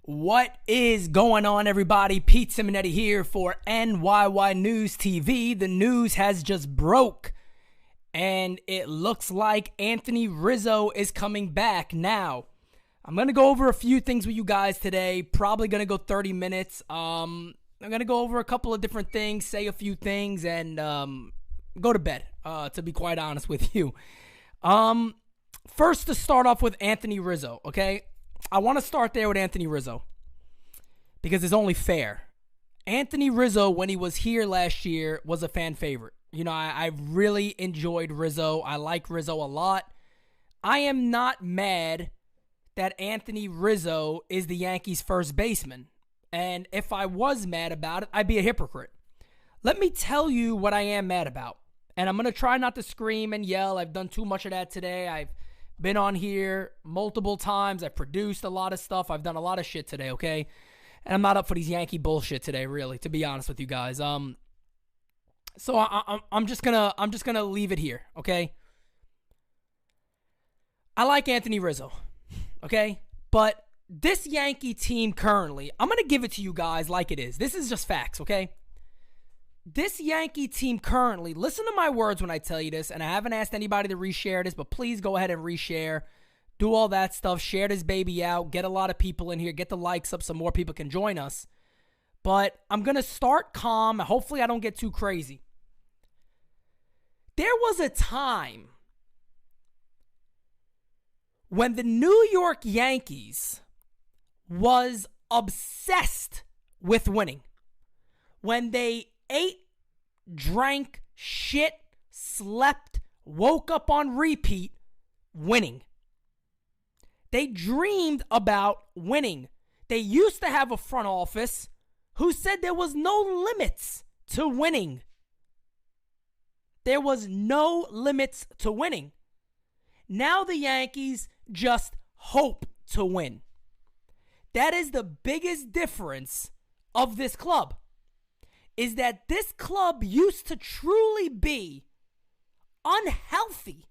What is going on, everybody? Pete Simonetti here for NYY News TV. The news has just broke, and it looks like Anthony Rizzo is coming back. Now, I'm going to go over a few things with you guys today. Probably going to go 30 minutes. I'm going to go over a couple of different things, say a few things, and go to bed, to be quite honest with you. First, to start off with Anthony Rizzo, okay? I want to start there with Anthony Rizzo because it's only fair. Anthony Rizzo, when he was here last year, was a fan favorite. You know, I really enjoyed Rizzo. I like Rizzo a lot. I am not mad that Anthony Rizzo is the Yankees' first baseman. And if I was mad about it, I'd be a hypocrite. Let me tell you what I am mad about. And I'm going to try not to scream and yell. I've done too much of that today. I've been on here multiple times. I've produced a lot of stuff. I've done a lot of shit today, okay? And I'm not up for these Yankee bullshit today, really, to be honest with you guys. So I'm just gonna leave it here, okay? I like Anthony Rizzo, okay? But this Yankee team currently, I'm gonna give it to you guys like it is. This is just facts, okay? This Yankee team currently, listen to my words when I tell you this, and I haven't asked anybody to reshare this, but please go ahead and reshare. Do all that stuff. Share this baby out. Get a lot of people in here. Get the likes up so more people can join us. But I'm going to start calm. Hopefully I don't get too crazy. There was a time when the New York Yankees was obsessed with winning. When they ate, drank, shit, slept, woke up on repeat, winning. They dreamed about winning. They used to have a front office who said there was no limits to winning. There was no limits to winning. Now the Yankees just hope to win. That is the biggest difference of this club. Is that this club used to truly be unhealthy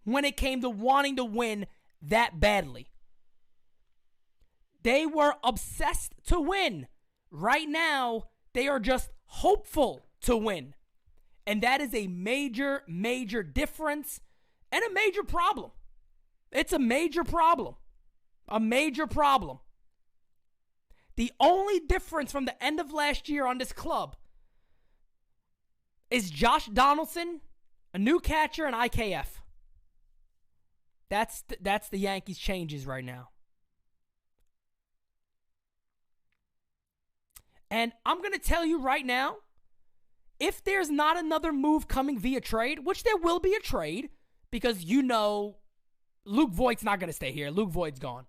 when it came to wanting to win that badly. They were obsessed to win. Right now, they are just hopeful to win. And that is a major, major difference and a major problem. It's a major problem. A major problem. The only difference from the end of last year on this club is Josh Donaldson, a new catcher, and IKF. That's the Yankees' changes right now. And I'm going to tell you right now, if there's not another move coming via trade, which there will be a trade, because you know Luke Voigt's not going to stay here. Luke Voigt's gone.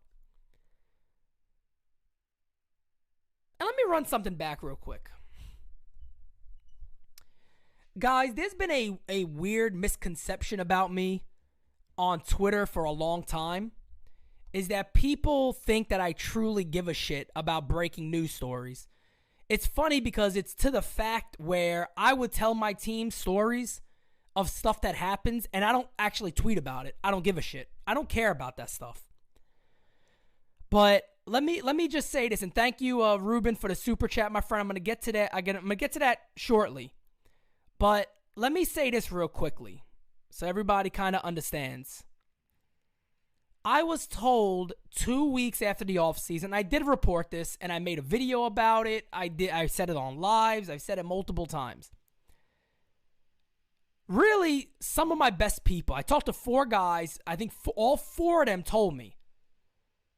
And let me run something back real quick. Guys, there's been a weird misconception about me on Twitter for a long time. Is that people think that I truly give a shit about breaking news stories. It's funny because it's to the fact where I would tell my team stories of stuff that happens and I don't actually tweet about it. I don't give a shit. I don't care about that stuff. But let me just say this, and thank you, Ruben, for the super chat, my friend. I'm gonna get to that. I'm gonna get to that shortly. But let me say this real quickly, so everybody kind of understands. I was told 2 weeks after the offseason, I did report this, and I made a video about it. I said it on lives. I've said it multiple times. Really, some of my best people. I talked to 4 guys. I think all 4 of them told me.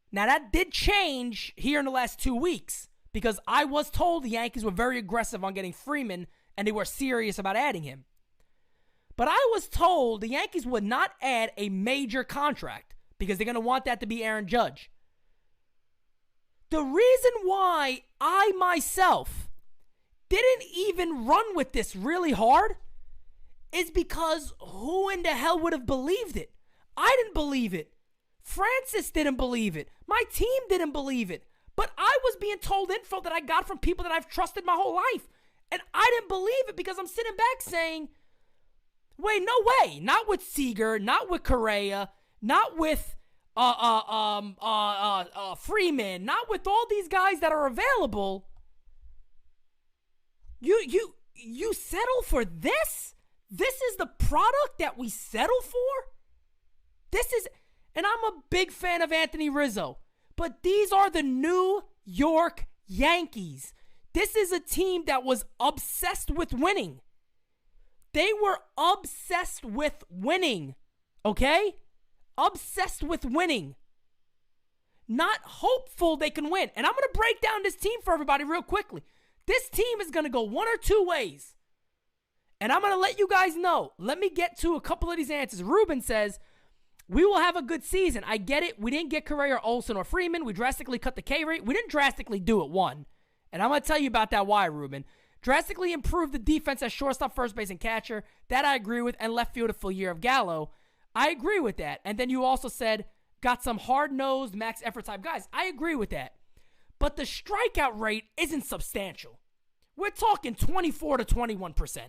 Now, that did change here in the last 2 weeks because I was told the Yankees were very aggressive on getting Freeman and they were serious about adding him. But I was told the Yankees would not add a major contract because they're going to want that to be Aaron Judge. The reason why I myself didn't even run with this really hard is because who in the hell would have believed it? I didn't believe it. Francis didn't believe it. My team didn't believe it. But I was being told info that I got from people that I've trusted my whole life. And I didn't believe it because I'm sitting back saying, wait, no way. Not with Seager, not with Correa, not with Freeman, not with all these guys that are available. You settle for this? This is the product that we settle for? This is, and I'm a big fan of Anthony Rizzo, but these are the New York Yankees. This is a team that was obsessed with winning. They were obsessed with winning, okay? Obsessed with winning. Not hopeful they can win. And I'm going to break down this team for everybody real quickly. This team is going to go one or two ways. And I'm going to let you guys know. Let me get to a couple of these answers. Ruben says, we will have a good season. I get it. We didn't get Correa, Olsen, or Freeman. We drastically cut the K rate. We didn't drastically do it, one. And I'm going to tell you about that why, Ruben. Drastically improved the defense at shortstop, first base, and catcher. That I agree with. And left field a full year of Gallo. I agree with that. And then you also said, got some hard-nosed, max effort type guys. I agree with that. But the strikeout rate isn't substantial. We're talking 24 to 21%.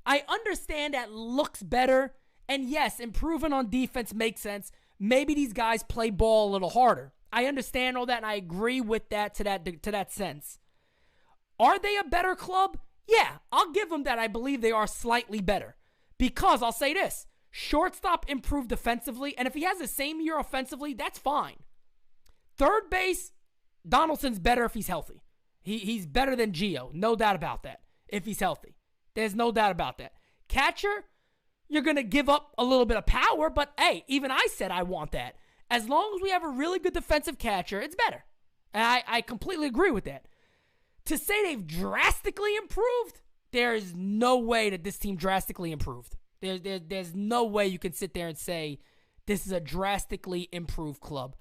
I understand that looks better. And yes, improving on defense makes sense. Maybe these guys play ball a little harder. I understand all that, and I agree with that to that sense. Are they a better club? Yeah, I'll give them that. I believe they are slightly better. Because I'll say this. Shortstop improved defensively, and if he has the same year offensively, that's fine. Third base, Donaldson's better if he's healthy. He's better than Gio, no doubt about that, if he's healthy. There's no doubt about that. Catcher, you're going to give up a little bit of power, but hey, even I said I want that. As long as we have a really good defensive catcher, it's better. And I completely agree with that. To say they've drastically improved, there is no way that this team drastically improved. There's no way you can sit there and say this is a drastically improved club.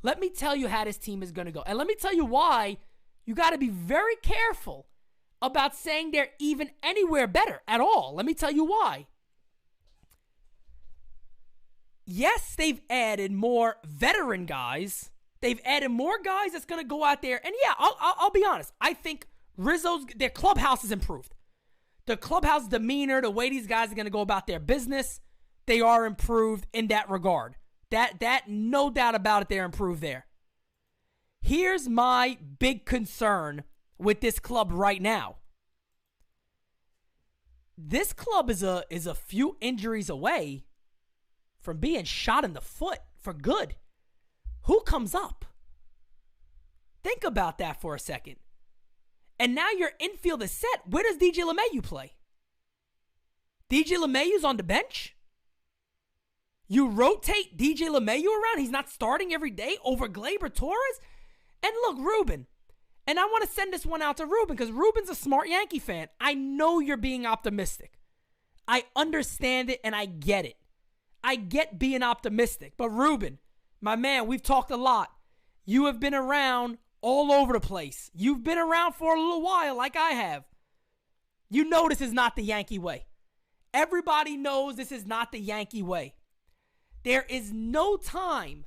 Let me tell you how this team is going to go. And let me tell you why you got to be very careful about saying they're even anywhere better at all. Let me tell you why. Yes, they've added more veteran guys. They've added more guys that's going to go out there. And yeah, I'll be honest. I think their clubhouse is improved. The clubhouse demeanor, the way these guys are going to go about their business, they are improved in that regard. That no doubt about it, they're improved there. Here's my big concern with this club right now. This club is a few injuries away from being shot in the foot for good. Who comes up? Think about that for a second. And now your infield is set. Where does DJ LeMahieu play? DJ LeMahieu's on the bench? You rotate DJ LeMahieu around? He's not starting every day over Gleyber Torres? And look, Ruben, and I want to send this one out to Ruben because Ruben's a smart Yankee fan. I know you're being optimistic. I understand it and I get it. I get being optimistic. But Ruben, my man, we've talked a lot. You have been around all over the place. You've been around for a little while like I have. You know this is not the Yankee way. Everybody knows this is not the Yankee way. There is no time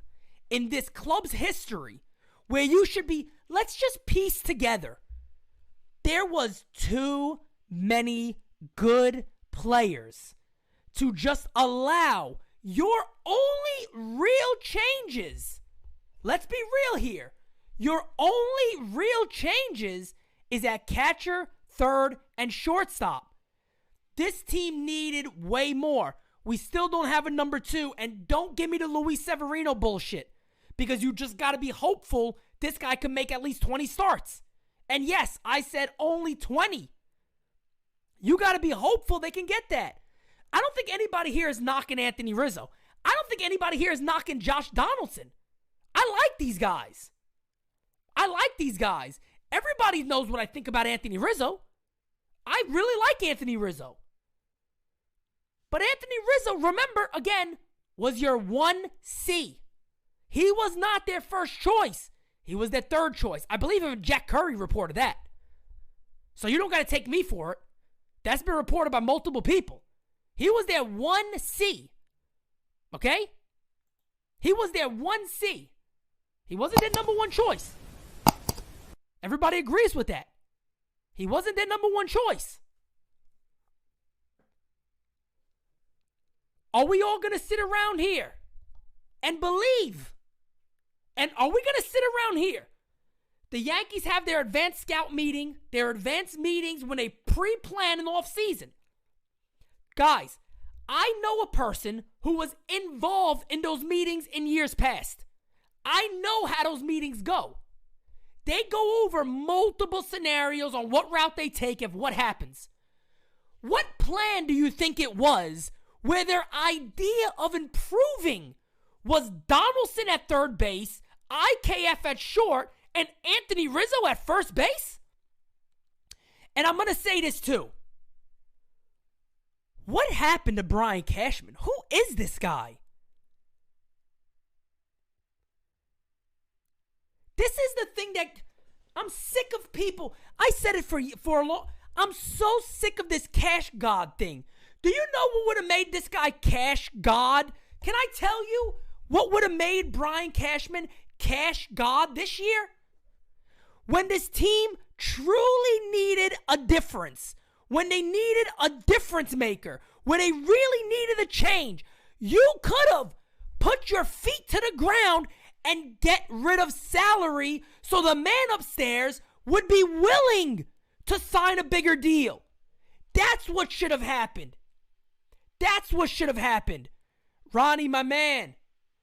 in this club's history where you should be, let's just piece together. There was too many good players to just allow your only real changes. Let's be real here. Your only real changes is at catcher, third, and shortstop. This team needed way more. We still don't have a number two, and don't give me the Luis Severino bullshit because you just got to be hopeful this guy can make at least 20 starts. And yes, I said only 20. You got to be hopeful they can get that. I don't think anybody here is knocking Anthony Rizzo. I don't think anybody here is knocking Josh Donaldson. I like these guys. Everybody knows what I think about Anthony Rizzo. I really like Anthony Rizzo. But Anthony Rizzo, remember, again, was your 1C. He was not their first choice. He was their third choice. I believe even Jack Curry reported that. So you don't got to take me for it. That's been reported by multiple people. He was their 1C. Okay? He was their 1C. He wasn't their number one choice. Everybody agrees with that. He wasn't their number one choice. Are we all going to sit around here and believe. And are we going to sit around here? The Yankees have their advanced scout meeting, their advanced meetings when they pre-plan an offseason. Guys, I know a person who was involved in those meetings in years past. I know how those meetings go. They go over multiple scenarios on what route they take if what happens. What plan do you think it was where their idea of improving was Donaldson at third base, IKF at short, and Anthony Rizzo at first base? And I'm going to say this too. What happened to Brian Cashman? Who is this guy? This is the thing that I'm sick of people. I said it for a long. I'm so sick of this cash god thing. Do you know what would have made this guy cash god? Can I tell you what would have made Brian Cashman cash god this year? When this team truly needed a difference, when they needed a difference maker, when they really needed a change, you could have put your feet to the ground and get rid of salary so the man upstairs would be willing to sign a bigger deal. That's what should have happened. That's what should have happened. Ronnie, my man.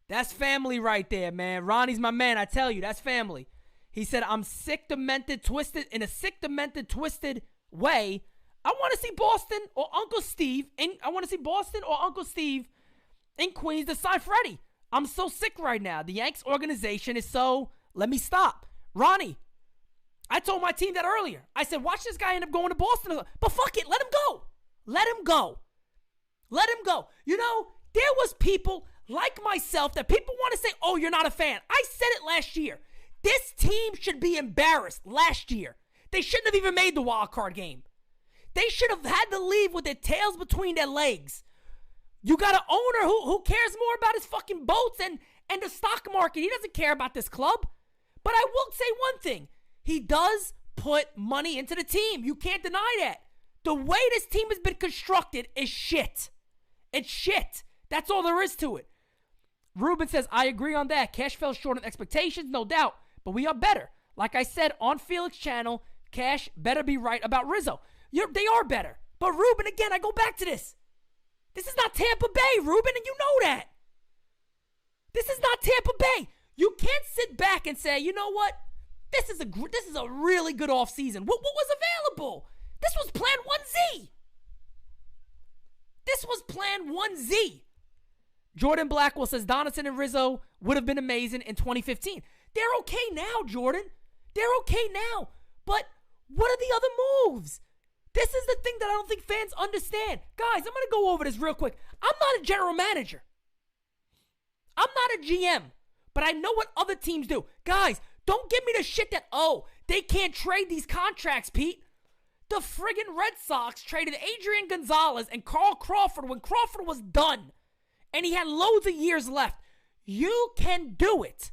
That's family right there, man. Ronnie's my man. I tell you, that's family. He said, I'm sick, demented, twisted, in a sick, demented, twisted way. I want to see Boston or Uncle Steve in Queens to sign Freddie. I'm so sick right now. The Yanks organization is so, let me stop. Ronnie, I told my team that earlier. I said, watch this guy end up going to Boston. But fuck it, let him go. Let him go. Let him go. You know, there was people like myself that people want to say, oh, you're not a fan. I said it last year. This team should be embarrassed last year. They shouldn't have even made the wild card game. They should have had to leave with their tails between their legs. You got an owner who cares more about his fucking boats and the stock market. He doesn't care about this club. But I will say one thing. He does put money into the team. You can't deny that. The way this team has been constructed is shit. It's shit. That's all there is to it. Ruben says, I agree on that. Cash fell short on expectations, no doubt. But we are better. Like I said on Felix channel, Cash better be right about Rizzo. They are better. But Ruben, again, I go back to this. This is not Tampa Bay, Ruben, and you know that. This is not Tampa Bay. You can't sit back and say, you know what? This is a really good offseason. What was available? This was Plan 1Z. This was Plan 1Z. Jordan Blackwell says Donaldson and Rizzo would have been amazing in 2015. They're okay now, Jordan. They're okay now. But what are the other moves? This is the thing that I don't think fans understand. Guys, I'm going to go over this real quick. I'm not a general manager. I'm not a GM. But I know what other teams do. Guys, don't give me the shit that, oh, they can't trade these contracts, Pete. The friggin' Red Sox traded Adrian Gonzalez and Carl Crawford when Crawford was done. And he had loads of years left. You can do it.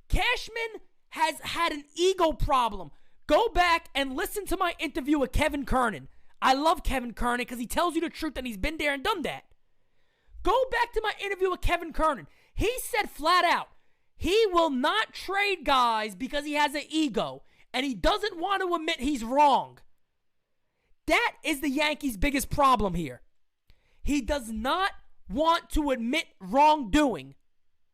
Cashman has had an ego problem. Go back and listen to my interview with Kevin Kernan. I love Kevin Kernan because he tells you the truth and he's been there and done that. Go back to my interview with Kevin Kernan. He said flat out, he will not trade guys because he has an ego and he doesn't want to admit he's wrong. That is the Yankees' biggest problem here. He does not want to admit wrongdoing.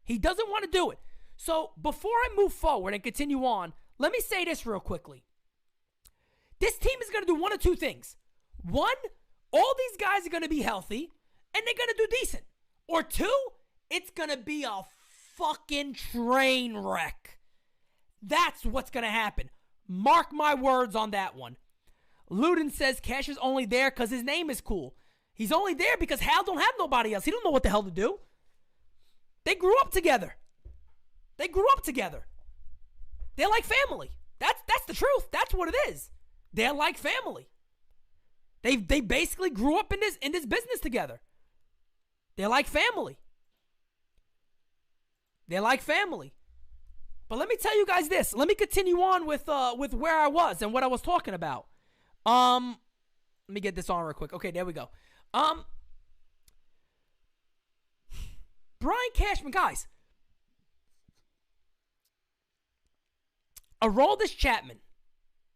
He doesn't want to do it. So before I move forward and continue on, let me say this real quickly. This team is going to do one of two things. One, all these guys are going to be healthy and they're going to do decent. Or two, it's going to be a fucking train wreck. That's what's going to happen. Mark my words on that one. Luden says Cash is only there because his name is cool. He's only there because Hal don't have nobody else. He don't know what the hell to do. They grew up together. They grew up together. They're like family. That's the truth. That's what it is. They're like family. They basically grew up in this business together. They're like family. They're like family. But let me tell you guys this. Let me continue on with where I was and what I was talking about. Let me get this on real quick. Okay, there we go. Brian Cashman, guys. Aroldis Chapman.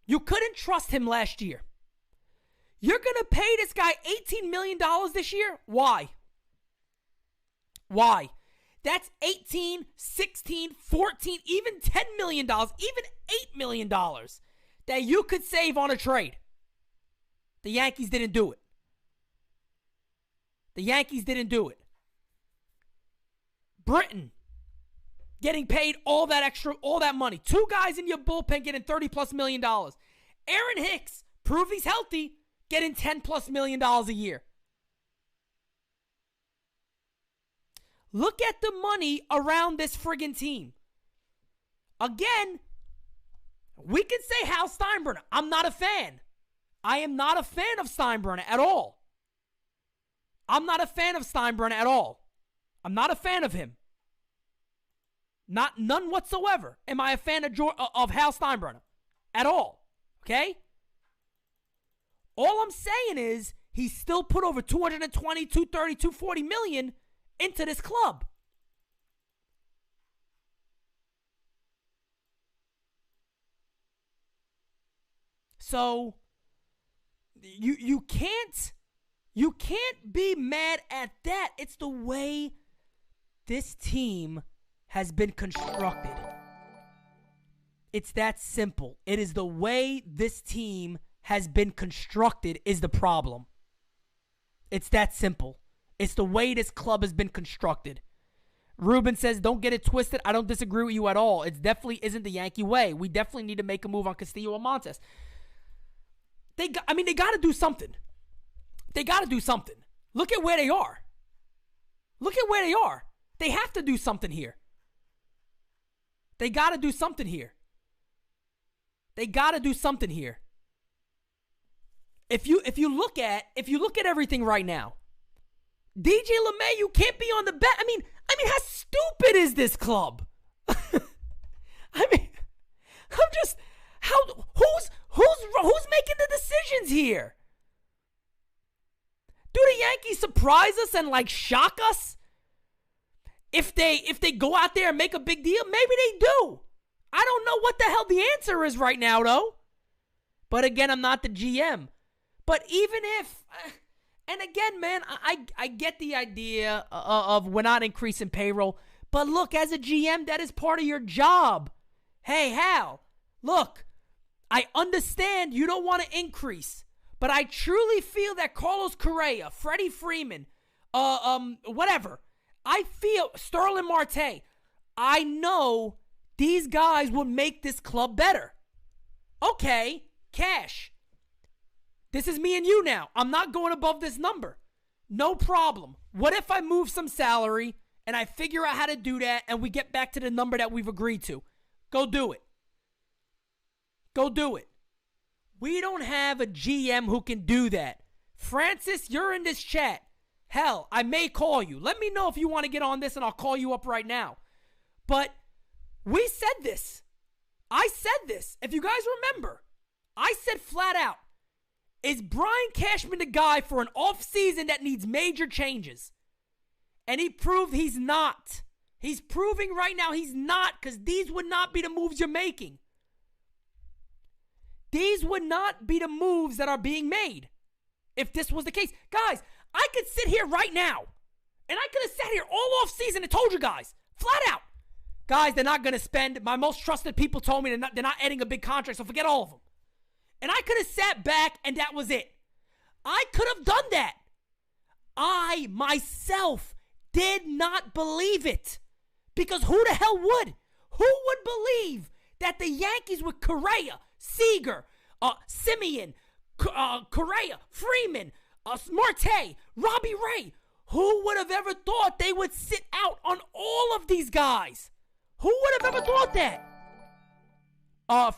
You couldn't trust him last year. You're going to pay this guy $18 million this year? Why? Why? That's 18, 16, 14, even $10 million, even $8 million that you could save on a trade. The Yankees didn't do it. The Yankees didn't do it. Britton getting paid all that extra, all that money. Two guys in your bullpen getting $30+ million. Aaron Hicks, prove he's healthy, getting $10+ million a year. Look at the money around this friggin' team. Again, we can say Hal Steinbrenner. I'm not a fan. I am not a fan of Steinbrenner at all. I'm not a fan of Steinbrenner at all. I'm not a fan of him. None whatsoever. Am I a fan of Hal Steinbrenner? At all. Okay? All I'm saying is he still put over 220, 230, 240 million into this club. So you can't be mad at that. It's the way this team has been constructed. It's that simple. It is the way this team has been constructed is the problem. It's that simple. It's the way this club has been constructed. Ruben says, don't get it twisted. I don't disagree with you at all. It definitely isn't the Yankee way. We definitely need to make a move on Castillo or Montes. They got to do something. They got to do something. Look at where they are. Look at where they are. They have to do something here. They got to do something here. They got to do something here. If you look at everything right now, DJ LeMahieu can't be on the bet. I mean, how stupid is this club? Who's making the decisions here? Do the Yankees surprise us and shock us? If they go out there and make a big deal, maybe they do. I don't know what the hell the answer is right now, though. But again, I'm not the GM. But even if, and again, man, I get the idea of we're not increasing payroll. But look, as a GM, that is part of your job. Hey, Hal, look, I understand you don't want to increase. But I truly feel that Carlos Correa, Freddie Freeman, whatever. I feel Sterling Marte. I know these guys will make this club better. Okay, cash. This is me and you now. I'm not going above this number. No problem. What if I move some salary and I figure out how to do that and we get back to the number that we've agreed to? Go do it. Go do it. We don't have a GM who can do that. Francis, you're in this chat. Hell, I may call you. Let me know if you want to get on this and I'll call you up right now. But we said this. I said this. If you guys remember, I said flat out, is Brian Cashman the guy for an offseason that needs major changes? And he proved he's not. He's proving right now he's not, because these would not be the moves you're making. These would not be the moves that are being made if this was the case. Guys, I could sit here right now, and I could have sat here all off season and told you guys, flat out, guys, they're not going to spend. My most trusted people told me they're not adding a big contract, so forget all of them. And I could have sat back, and that was it. I could have done that. I, myself, did not believe it. Because who the hell would? Who would believe that the Yankees with Correa, Seager, Simeon, Correa, Freeman, Marte, Robbie Ray, who would have ever thought they would sit out on all of these guys? Who would have ever thought that?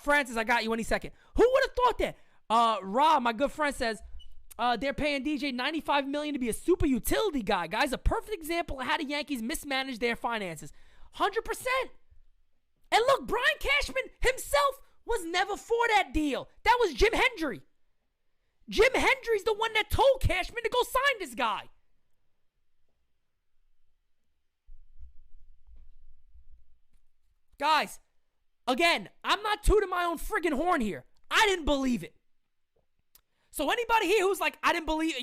Francis, I got you any second. Who would have thought that? Rob, my good friend, says they're paying DJ $95 million to be a super utility guy. Guys, a perfect example of how the Yankees mismanage their finances. 100%. And look, Brian Cashman himself was never for that deal. That was Jim Hendry. Jim Hendry's the one that told Cashman to go sign this guy. Guys, again, I'm not tooting my own friggin' horn here. I didn't believe it. So anybody here who's like, I didn't believe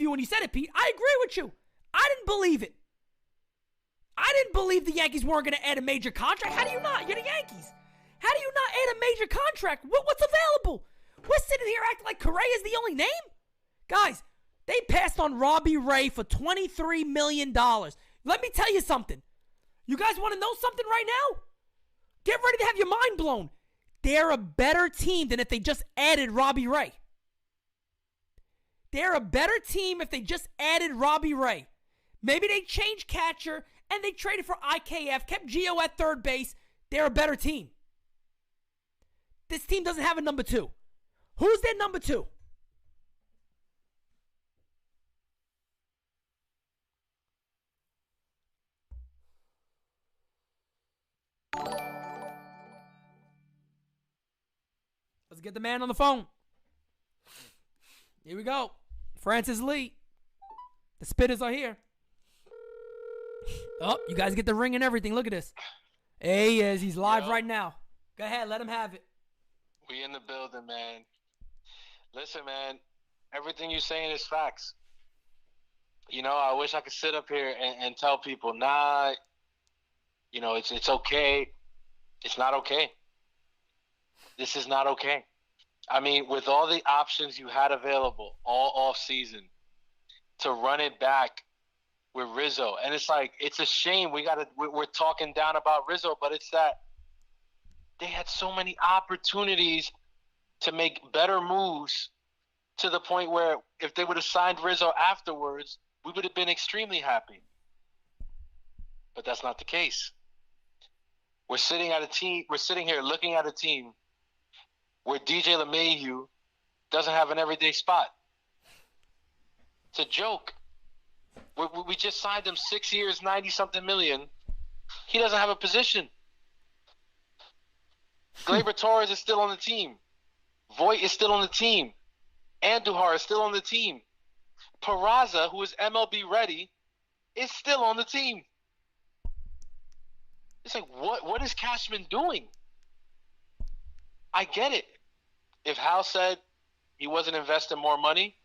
you when you said it, Pete, I agree with you. I didn't believe it. I didn't believe the Yankees weren't going to add a major contract. How do you not? You're the Yankees. How do you not add a major contract? What's available? We're sitting here acting like Correa is the only name? Guys, they passed on Robbie Ray for $23 million. Let me tell you something. You guys want to know something right now? Get ready to have your mind blown. They're a better team than if they just added Robbie Ray. They're a better team if they just added Robbie Ray. Maybe they changed catcher and they traded for IKF, kept Gio at third base. They're a better team. This team doesn't have a number 2. Who's their number 2? Let's get the man on the phone. Here we go. Francis Lee. The spitters are here. Oh, you guys get the ring and everything. Look at this. There he is. He's live right now. Go ahead. Let him have it. We in the building, man. Listen, man. Everything you're saying is facts. You know, I wish I could sit up here and tell people, nah, you know, it's okay. It's not okay. This is not okay. I mean, with all the options you had available all off season to run it back with Rizzo, and it's like, it's a shame we're talking down about Rizzo, but it's that they had so many opportunities to make better moves to the point where if they would have signed Rizzo afterwards, we would have been extremely happy. But that's not the case. We're sitting here looking at a team where DJ LeMahieu doesn't have an everyday spot. It's a joke. We just signed him 6 years, 90-something million. He doesn't have a position. Gleyber Torres is still on the team. Voit is still on the team. Andujar is still on the team. Peraza, who is MLB ready, is still on the team. It's like, what is Cashman doing? I get it. If Hal said he wasn't investing more money,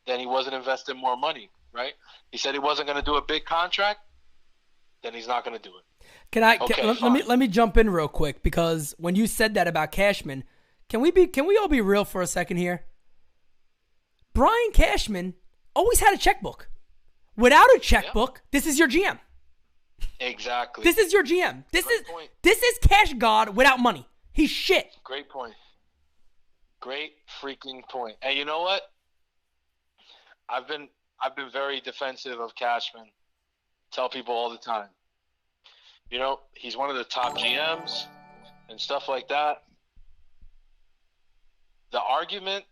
then he wasn't investing more money, right? He said he wasn't going to do a big contract, then he's not going to do it. Let me jump in real quick, because when you said that about Cashman, can we all be real for a second here? Brian Cashman always had a checkbook. Without a checkbook, This is your GM. Exactly. This is your GM. This is Cash God without money. He's shit. Great point. Great freaking point. And you know what? I've been very defensive of Cashman. Tell people all the time. You know, he's one of the top GMs and stuff like that. The argument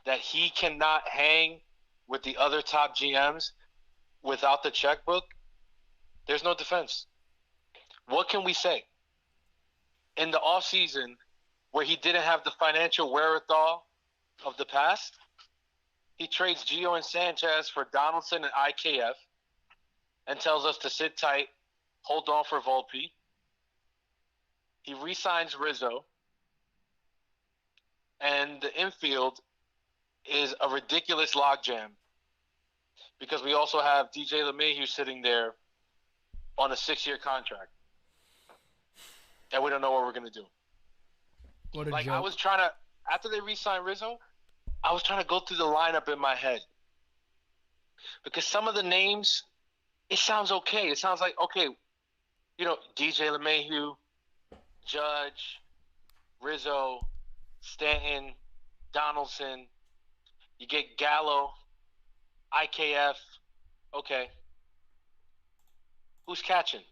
that he cannot hang with the other top GMs without the checkbook, there's no defense. What can we say? In the offseason, where he didn't have the financial wherewithal of the past, he trades Gio and Sanchez for Donaldson and IKF and tells us to sit tight, hold on for Volpe. He re-signs Rizzo, and the infield is a ridiculous logjam because we also have DJ LeMahieu sitting there on a 6-year contract. And we don't know what we're going to do. What a joke. I was trying to, after they re-signed Rizzo, I was trying to go through the lineup in my head. Because some of the names, it sounds okay. It sounds like, okay, you know, DJ LeMahieu, Judge, Rizzo, Stanton, Donaldson. You get Gallo, IKF. Okay. Who's catching?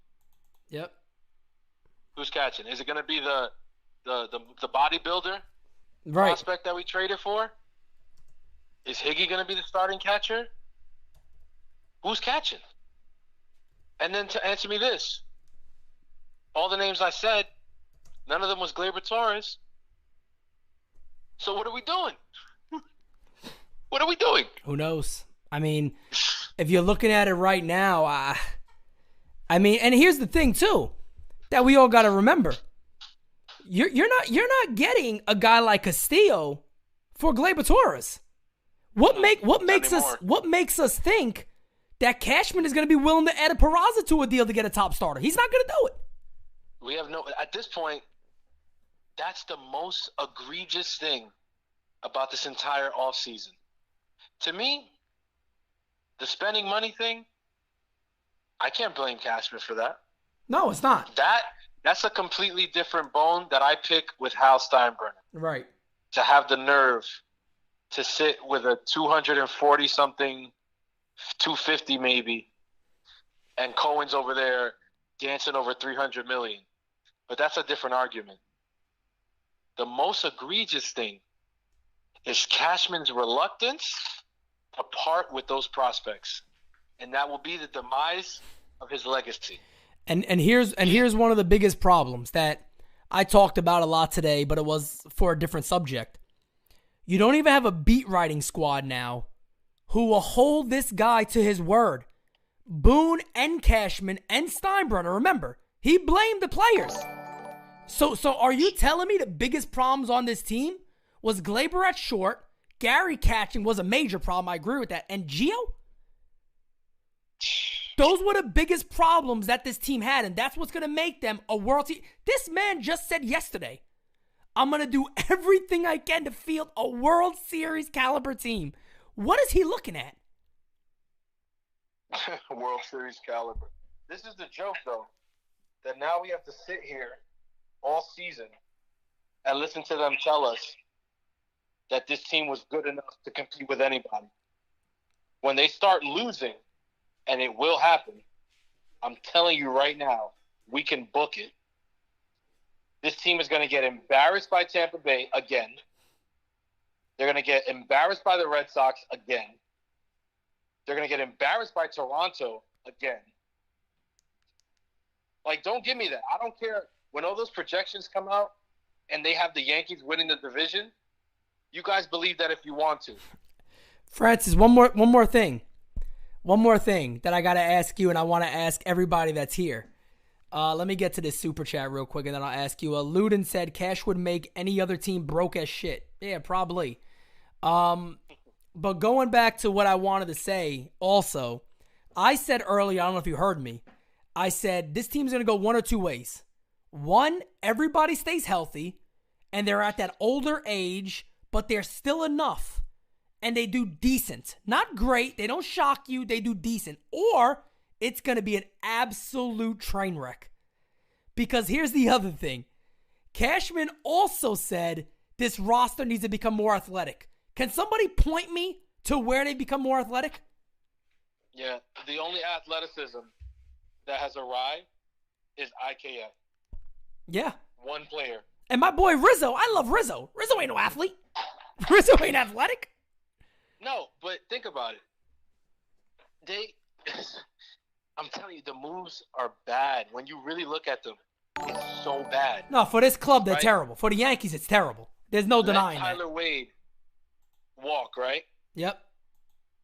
Yep. Who's catching? Is it going to be the bodybuilder prospect that we traded for? Is Higgy going to be the starting catcher? Who's catching? And then to answer me this, all the names I said, none of them was Gleyber Torres. So what are we doing? What are we doing? Who knows? I mean, if you're looking at it right now, I mean, and here's the thing too. that we all got to remember. You're not getting a guy like Castillo for Gleyber Torres. What makes us think that Cashman is going to be willing to add a Peraza to a deal to get a top starter? He's not going to do it. We have no – at this point, that's the most egregious thing about this entire offseason. To me, the spending money thing, I can't blame Cashman for that. No, it's not. That's a completely different bone that I pick with Hal Steinbrenner. Right. To have the nerve to sit with a 240-something, 250 maybe, and Cohen's over there dancing over $300 million. But that's a different argument. The most egregious thing is Cashman's reluctance to part with those prospects, and that will be the demise of his legacy. And here's one of the biggest problems that I talked about a lot today, but it was for a different subject. You don't even have a beat writing squad now who will hold this guy to his word. Boone and Cashman and Steinbrenner, remember, he blamed the players. So are you telling me the biggest problems on this team was Gleyber at short, Gary catching was a major problem, I agree with that, and Gio? Those were the biggest problems that this team had, and that's what's going to make them a world team. This man just said yesterday, I'm going to do everything I can to field a World Series caliber team. What is he looking at? World Series caliber. This is the joke, though, that now we have to sit here all season and listen to them tell us that this team was good enough to compete with anybody. When they start losing, and it will happen, I'm telling you right now, we can book it. This team is going to get embarrassed by Tampa Bay again. They're going to get embarrassed by the Red Sox again. They're going to get embarrassed by Toronto again. Like, don't give me that. I don't care. When all those projections come out and they have the Yankees winning the division, you guys believe that if you want to. Francis, one more thing. One more thing that I got to ask you, and I want to ask everybody that's here. Let me get to this super chat real quick, and then I'll ask you. Luden said Cash would make any other team broke as shit. Yeah, probably. But going back to what I wanted to say also, I said earlier, I don't know if you heard me, I said this team's going to go one or two ways. One, everybody stays healthy, and they're at that older age, but they're still enough. And they do decent. Not great. They don't shock you. They do decent. Or it's going to be an absolute train wreck. Because here's the other thing. Cashman also said this roster needs to become more athletic. Can somebody point me to where they become more athletic? Yeah. The only athleticism that has arrived is IKF. Yeah. One player. And my boy Rizzo. I love Rizzo. Rizzo ain't no athlete. Rizzo ain't athletic. No, but think about it. I'm telling you, the moves are bad. When you really look at them, it's so bad. No, for this club, they're terrible. For the Yankees, it's terrible. There's no denying that. Tyler Wade walk, right? Yep.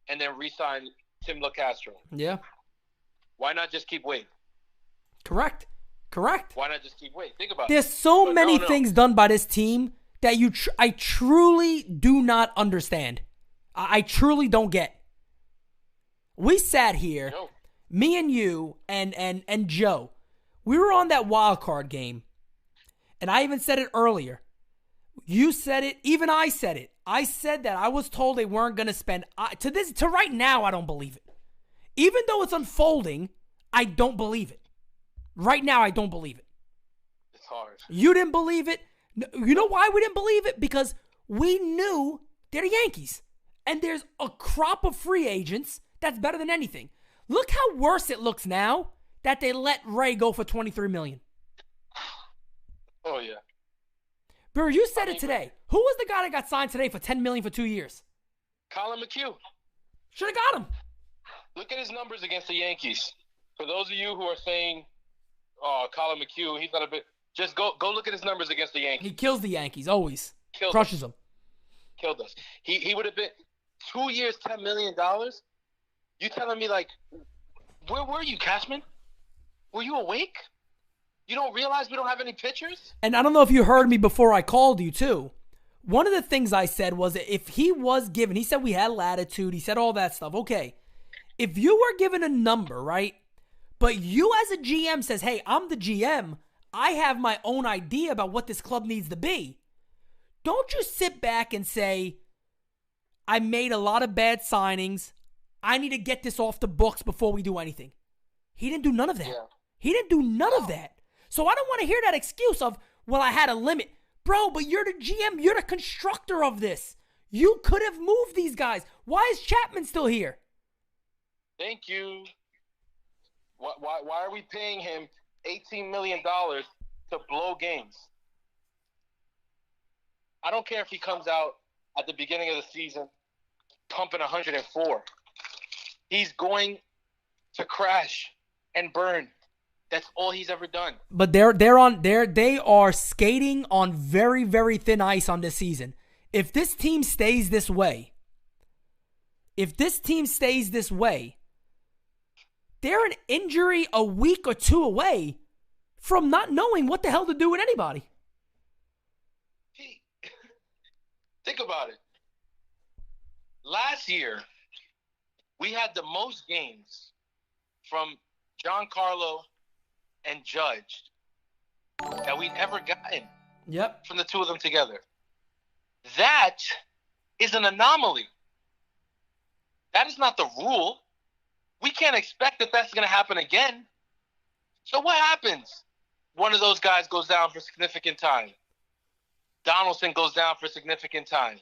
And then re-sign Tim LaCastro. Yeah. Why not just keep Wade? Correct. Why not just keep Wade? Think about it. There's so many things done by this team that I truly do not understand. I truly don't get. We sat here, me and you and Joe. We were on that wild card game. And I even said it earlier. You said it. Even I said it. I said that I was told they weren't going to spend. To right now, I don't believe it. Even though it's unfolding, I don't believe it. Right now, I don't believe it. It's hard. You didn't believe it. You know why we didn't believe it? Because we knew they're the Yankees. And there's a crop of free agents that's better than anything. Look how worse it looks now that they let Ray go for $23 million. Oh, yeah. Bro, you said it today. Who was the guy that got signed today for $10 million for 2 years? Colin McHugh. Should have got him. Look at his numbers against the Yankees. For those of you who are saying, oh, Colin McHugh, he's not a bit. Just go look at his numbers against the Yankees. He kills the Yankees, always. Crushes them. Killed us. He would have been 2 years, $10 million. You telling me, like, where were you, Cashman? Were you awake? You don't realize we don't have any pitchers? And I don't know if you heard me before I called you, too. One of the things I said was that if he was given, he said we had latitude, he said all that stuff. Okay, if you were given a number, right, but you as a GM says, hey, I'm the GM, I have my own idea about what this club needs to be. Don't you sit back and say, I made a lot of bad signings, I need to get this off the books before we do anything. He didn't do none of that. Yeah. He didn't do none of that. So I don't want to hear that excuse of, well, I had a limit. Bro, but you're the GM. You're the constructor of this. You could have moved these guys. Why is Chapman still here? Thank you. Why are we paying him $18 million to blow games? I don't care if he comes out at the beginning of the season pumping 104. He's going to crash and burn. That's all he's ever done. But they are skating on very, very thin ice on this season. If this team stays this way, they're an injury a week or two away from not knowing what the hell to do with anybody. Think about it. Last year, we had the most games from Giancarlo and Judge that we'd ever gotten from the two of them together. That is an anomaly. That is not the rule. We can't expect that that's going to happen again. So what happens? One of those guys goes down for significant time. Donaldson goes down for significant time.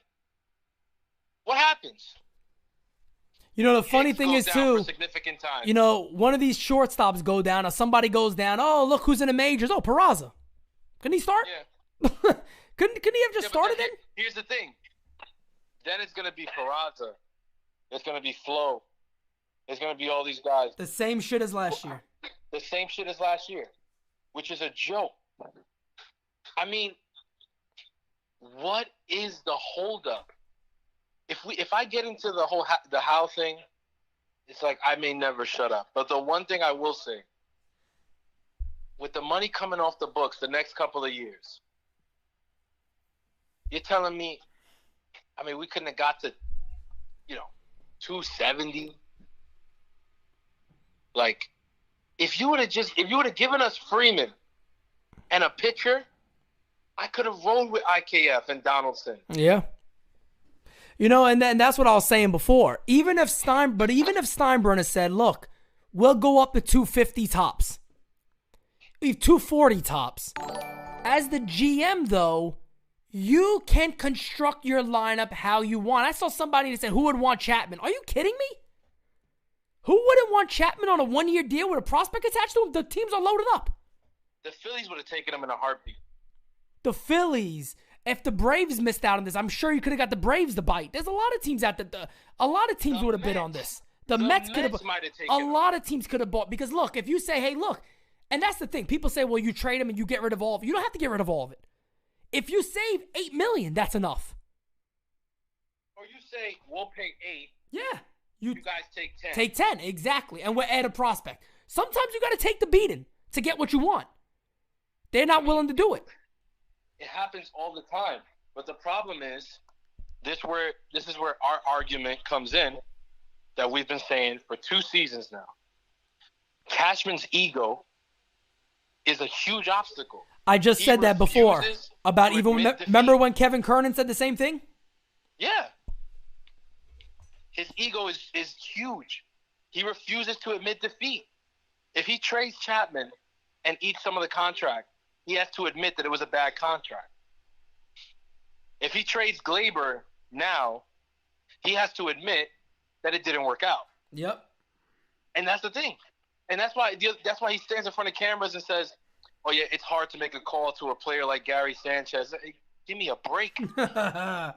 What happens? You know, the funny thing is, too, time. You know, one of these shortstops go down, or somebody goes down, oh, look who's in the majors. Oh, Peraza. Couldn't he start? Yeah. Couldn't he have just started then? Here's the thing. Then it's going to be Peraza. It's going to be Flo. It's going to be all these guys. The same shit as last year. The same shit as last year, which is a joke. I mean, what is the holdup? If I get into the whole the Howe thing, it's like I may never shut up. But the one thing I will say, with the money coming off the books the next couple of years, you're telling me, I mean, we couldn't have got to, 270. Like, if you would have given us Freeman and a pitcher, I could have rolled with IKF and Donaldson. Yeah. You know, and that's what I was saying before. Even if Steinbrenner said, look, we'll go up to 250 tops. 240 tops. As the GM, though, you can construct your lineup how you want. I saw somebody that said, who would want Chapman? Are you kidding me? Who wouldn't want Chapman on a one-year deal with a prospect attached to him? The teams are loaded up. The Phillies would have taken him in a heartbeat. The Phillies. If the Braves missed out on this, I'm sure you could have got the Braves to bite. There's a lot of teams out there. A lot of teams would have bid on this. The Mets could have. A lot of teams could have bought. Because look, if you say, hey, look, and that's the thing. People say, well, you trade him and you get rid of all of it. You don't have to get rid of all of it. If you save $8 million, that's enough. Or you say, we'll pay 8. Yeah. You guys take 10. Take 10, exactly. And we'll add a prospect. Sometimes you got to take the beating to get what you want. They're not willing to do it. It happens all the time. But the problem is, this is where our argument comes in that we've been saying for 2 seasons now. Cashman's ego is a huge obstacle. I just said that before. About even remember when Kevin Kernan said the same thing? Yeah. His ego is huge. He refuses to admit defeat. If he trades Chapman and eats some of the contract, he has to admit that it was a bad contract. If he trades Glaber now, he has to admit that it didn't work out. Yep. And that's the thing. And that's why he stands in front of cameras and says, oh, yeah, it's hard to make a call to a player like Gary Sanchez. Hey, give me a break. Give me a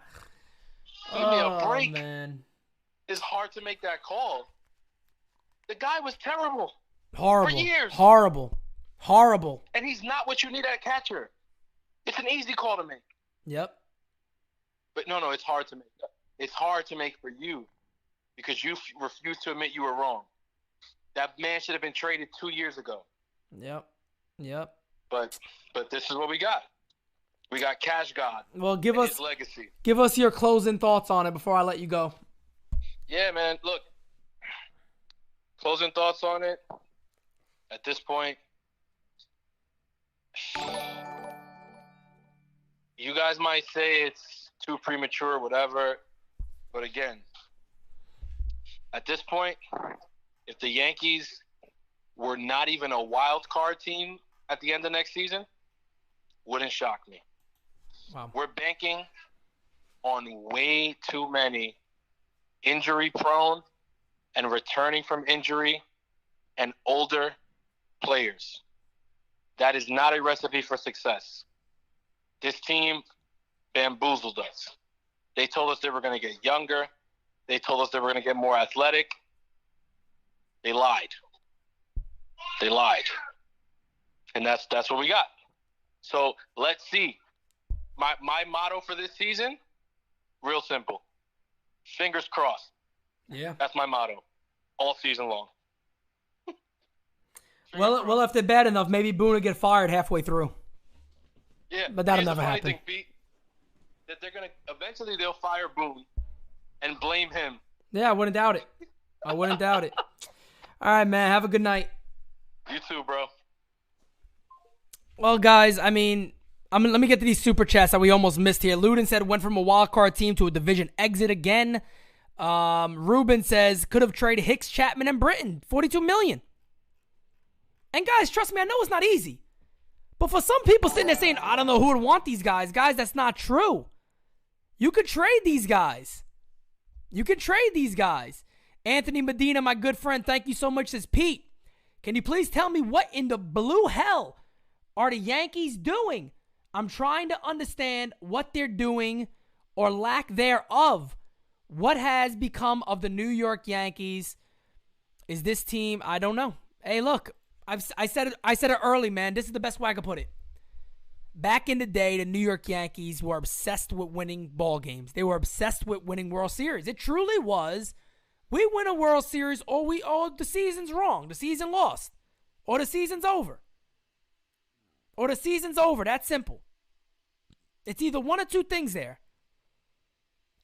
break. Man. It's hard to make that call. The guy was terrible. Horrible. For years. Horrible. And he's not what you need at catcher. It's an easy call to make. Yep. But no, it's hard to make. It's hard to make for you because you refuse to admit you were wrong. That man should have been traded 2 years ago. Yep. But this is what we got. We got Cash God. Well, his legacy. Give us your closing thoughts on it before I let you go. Yeah, man. Look, closing thoughts on it. At this point, you guys might say it's too premature, whatever. But again, at this point, if the Yankees were not even a wild card team at the end of next season, wouldn't shock me. Wow. We're banking on way too many injury-prone and returning from injury and older players. That is not a recipe for success. This team bamboozled us. They told us they were going to get younger. They told us they were going to get more athletic. They lied. And that's what we got. So let's see. My motto for this season, real simple. Fingers crossed. Yeah. That's my motto all season long. Well, if they're bad enough, maybe Boone will get fired halfway through. Yeah. But that'll never happen. Thing, Pete, that eventually they'll fire Boone and blame him. Yeah, I wouldn't doubt it. All right, man. Have a good night. You too, bro. Well, guys, I mean, let me get to these super chats that we almost missed here. Luden said went from a wild card team to a division exit again. Ruben says could have traded Hicks, Chapman, and Britton. $42 million. And guys, trust me, I know it's not easy. But for some people sitting there saying, I don't know who would want these guys. Guys, that's not true. You could trade these guys. Anthony Medina, my good friend, thank you so much, says, Pete, can you please tell me what in the blue hell are the Yankees doing? I'm trying to understand what they're doing or lack thereof. What has become of the New York Yankees? Is this team? I don't know. Hey, look, I said it early, man. This is the best way I could put it. Back in the day, the New York Yankees were obsessed with winning ball games. They were obsessed with winning World Series. It truly was. We win a World Series or the season's wrong. The season lost. Or the season's over. That's simple. It's either one or two things there.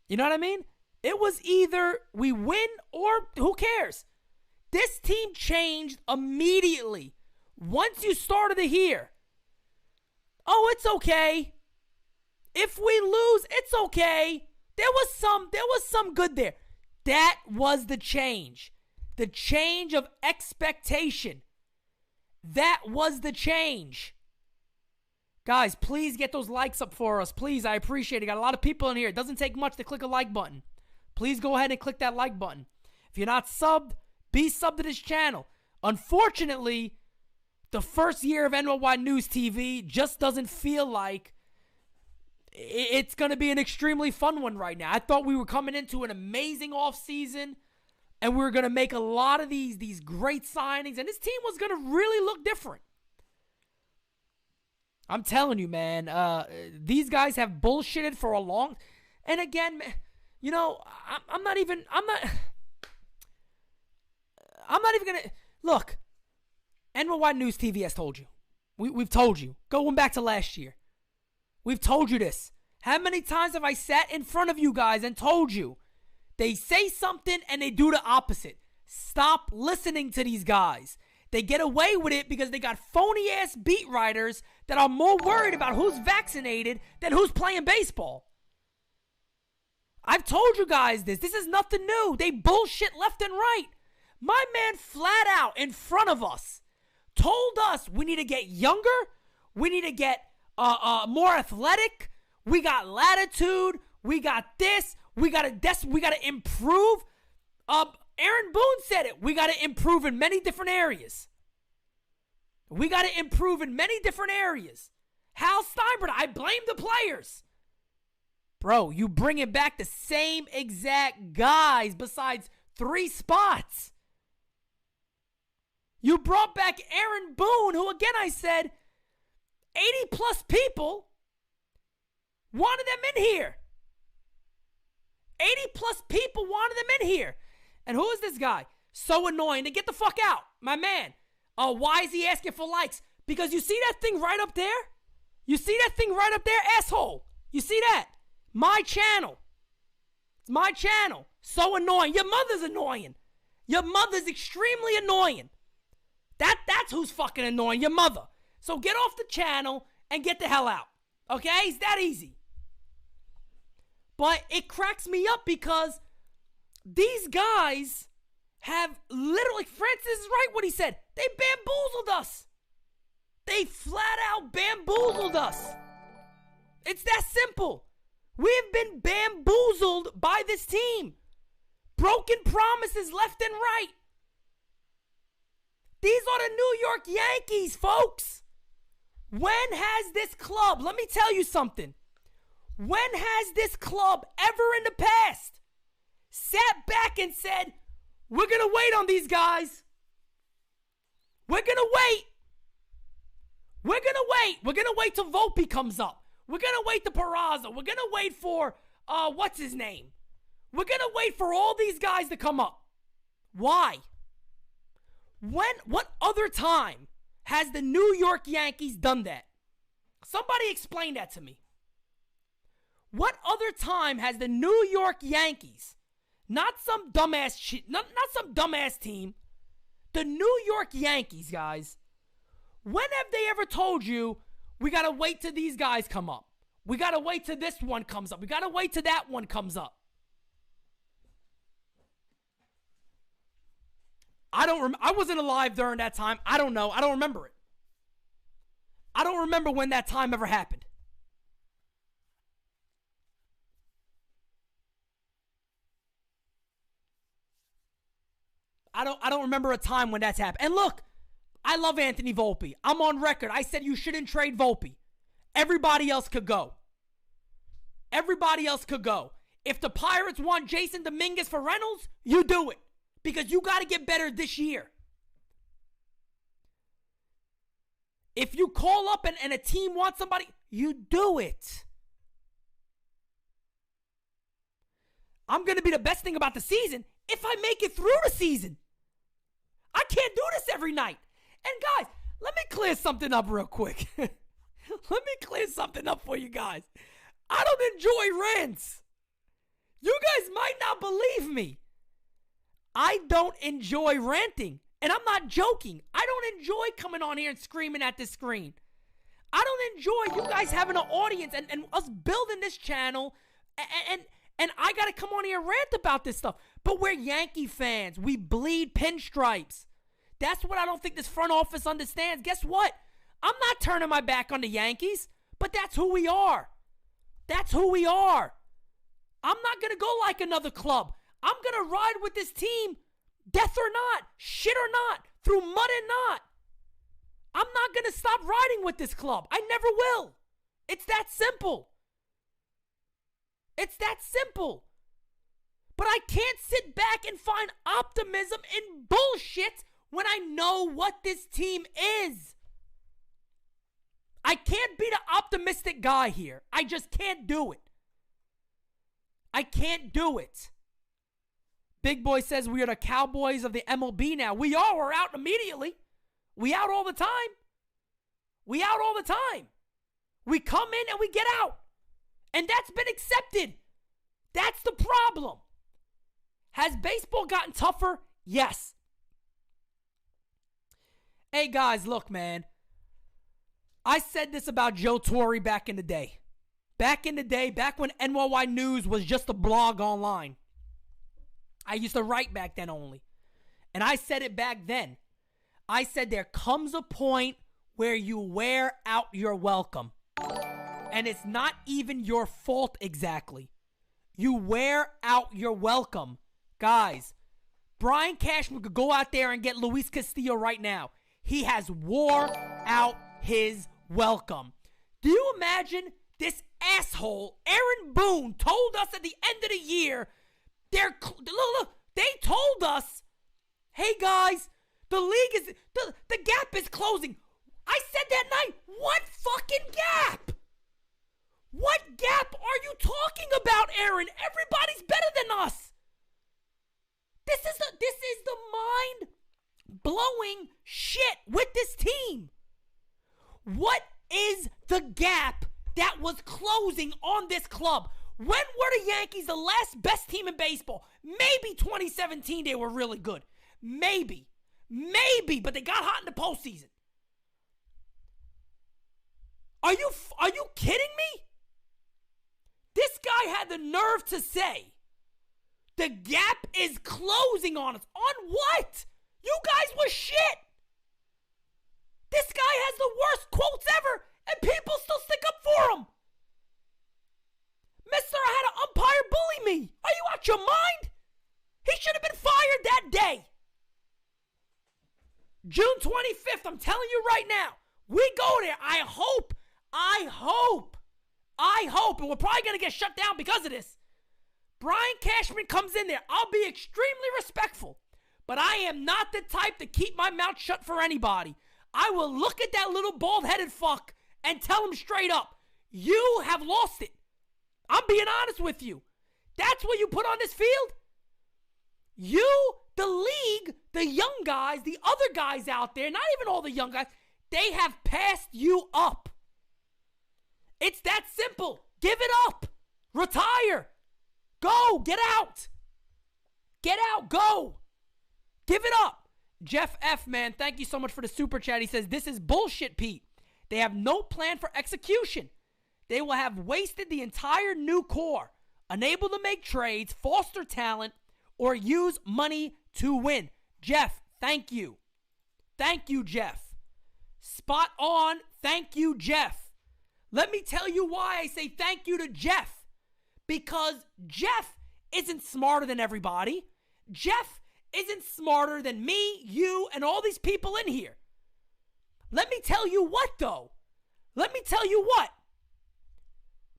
You know what I mean? It was either we win or who cares? This team changed immediately once you started to hear, oh, it's okay. If we lose, it's okay. There was some good there. That was the change. The change of expectation. That was the change. Guys, please get those likes up for us. Please, I appreciate it. Got a lot of people in here. It doesn't take much to click a like button. Please go ahead and click that like button. If you're not subbed, be subbed to this channel. Unfortunately, the first year of NY News TV just doesn't feel like it's going to be an extremely fun one right now. I thought we were coming into an amazing offseason and we were going to make a lot of these great signings, and this team was going to really look different. I'm telling you, man, these guys have bullshitted for a long... And again, you know, I'm not even going to... Look, NY News TV has told you. We've told you. Going back to last year. We've told you this. How many times have I sat in front of you guys and told you? They say something and they do the opposite. Stop listening to these guys. They get away with it because they got phony-ass beat writers that are more worried about who's vaccinated than who's playing baseball. I've told you guys this. This is nothing new. They bullshit left and right. My man flat out in front of us told us we need to get younger. We need to get more athletic. We got latitude. We got this. We got to improve. Aaron Boone said it. We got to improve in many different areas. Hal Steinbrenner, I blame the players. Bro, you bringing back the same exact guys besides 3 spots. You brought back Aaron Boone, who, again, I said, 80-plus people wanted them in here. 80-plus people wanted them in here. And who is this guy? So annoying. To get the fuck out. My man. Why is he asking for likes? Because you see that thing right up there? You see that thing right up there, asshole? You see that? My channel. It's my channel. So annoying. Your mother's annoying. Your mother's extremely annoying. That's who's fucking annoying, your mother. So get off the channel and get the hell out. Okay? It's that easy. But it cracks me up because these guys have literally, Francis is right what he said. They bamboozled us. They flat out bamboozled us. It's that simple. We've been bamboozled by this team. Broken promises left and right. These are the New York Yankees, folks. When has this club, let me tell you something. When has this club ever in the past sat back and said, we're going to wait on these guys. We're going to wait. We're going to wait. We're going to wait till Volpe comes up. We're going to wait to Peraza. We're going to wait for, what's his name? We're going to wait for all these guys to come up. Why? What other time has the New York Yankees done that? Somebody explain that to me. What other time has the New York Yankees, not some dumbass not some dumbass team, the New York Yankees, guys, when have they ever told you, we got to wait till these guys come up? We got to wait till this one comes up. We got to wait till that one comes up. I wasn't alive during that time. I don't know. I don't remember it. I don't remember when that time ever happened. I don't remember a time when that's happened. And look, I love Anthony Volpe. I'm on record. I said you shouldn't trade Volpe. Everybody else could go. Everybody else could go. If the Pirates want Jason Dominguez for Reynolds, you do it. Because you got to get better this year. If you call up and a team wants somebody, you do it. I'm going to be the best thing about the season if I make it through the season. I can't do this every night. And guys, let me clear something up real quick. Let me clear something up for you guys. I don't enjoy rants. You guys might not believe me. I don't enjoy ranting. And I'm not joking. I don't enjoy coming on here and screaming at the screen. I don't enjoy you guys having an audience and us building this channel. And I got to come on here and rant about this stuff. But we're Yankee fans. We bleed pinstripes. That's what I don't think this front office understands. Guess what? I'm not turning my back on the Yankees. But that's who we are. That's who we are. I'm not going to go like another club. I'm going to ride with this team, death or not, shit or not, through mud and not. I'm not going to stop riding with this club. I never will. It's that simple. It's that simple. But I can't sit back and find optimism in bullshit when I know what this team is. I can't be the optimistic guy here. I just can't do it. I can't do it. Big Boy says we are the Cowboys of the MLB now. We are. We're out immediately. We out all the time. We out all the time. We come in and we get out. And that's been accepted. That's the problem. Has baseball gotten tougher? Yes. Hey, guys, look, man. I said this about Joe Torre back in the day. Back in the day, back when NYY News was just a blog online. I used to write back then only. And I said it back then. I said there comes a point where you wear out your welcome. And it's not even your fault exactly. You wear out your welcome. Guys, Brian Cashman could go out there and get Luis Castillo right now. He has wore out his welcome. Do you imagine this asshole, Aaron Boone, told us at the end of the year, they told us, hey guys, the league is, the gap is closing. I said that night, what fucking gap? What gap are you talking about, Aaron? Everybody's better than us. This is the mind-blowing shit with this team. What is the gap that was closing on this club? When were the Yankees the last best team in baseball? Maybe 2017 they were really good. Maybe, but they got hot in the postseason. Are you kidding me? This guy had the nerve to say, the gap is closing on us. On what? You guys were shit. This guy has the worst quotes ever, and people still stick up for him. Mister, I had an umpire bully me. Are you out your mind? He should have been fired that day. June 25th, I'm telling you right now, we go there. I hope, and we're probably going to get shut down because of this. Brian Cashman comes in there. I'll be extremely respectful, but I am not the type to keep my mouth shut for anybody. I will look at that little bald-headed fuck and tell him straight up, you have lost it. I'm being honest with you. That's what you put on this field? You, the league, the young guys, the other guys out there, not even all the young guys, they have passed you up. It's that simple. Give it up. Retire. Go. Get out. Get out. Go. Give it up. Jeff F., man, thank you so much for the super chat. He says, this is bullshit, Pete. They have no plan for execution. They will have wasted the entire new core, unable to make trades, foster talent, or use money to win. Jeff, thank you. Thank you, Jeff. Spot on. Thank you, Jeff. Let me tell you why I say thank you to Jeff. Because Jeff isn't smarter than everybody. Jeff isn't smarter than me, you, and all these people in here. Let me tell you what, though. Let me tell you what.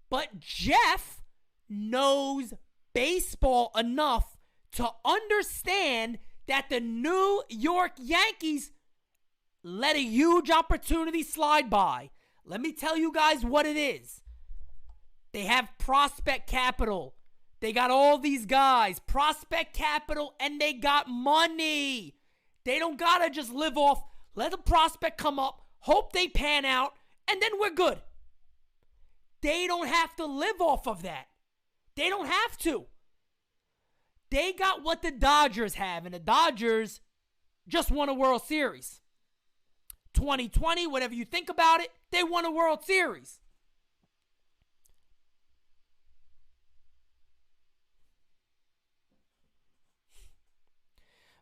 But Jeff knows baseball enough to understand that the New York Yankees let a huge opportunity slide by. Let me tell you guys what it is. They have prospect capital. They got all these guys, prospect capital, and they got money. They don't got to just live off, let the prospect come up, hope they pan out, and then we're good. They don't have to live off of that. They don't have to. They got what the Dodgers have, and the Dodgers just won a World Series. 2020, whatever you think about it, they won a World Series.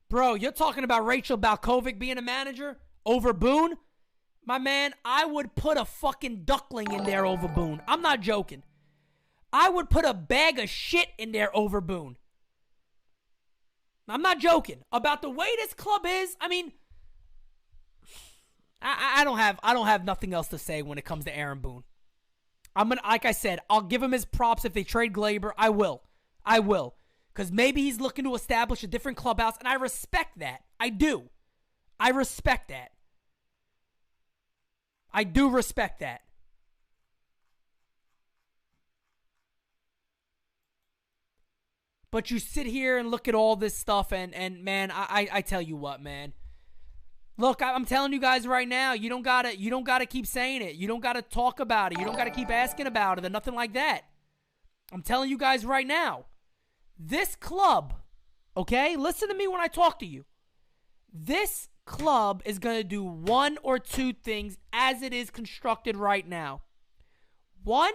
Bro, you're talking about Rachel Balkovic being a manager over Boone? My man, I would put a fucking duckling in there over Boone. I'm not joking. I would put a bag of shit in there over Boone. I'm not joking. About the way this club is, I mean, I don't have nothing else to say when it comes to Aaron Boone. Like I said, I'll give him his props if they trade Glaber. I will. Because maybe he's looking to establish a different clubhouse, and I respect that. I do. I respect that. I do respect that. But you sit here and look at all this stuff, and man, I tell you what, man. Look, I'm telling you guys right now, you don't gotta keep saying it. You don't gotta talk about it. You don't gotta keep asking about it or nothing like that. I'm telling you guys right now. This club, okay? Listen to me when I talk to you. This club is going to do one or two things as it is constructed right now. One,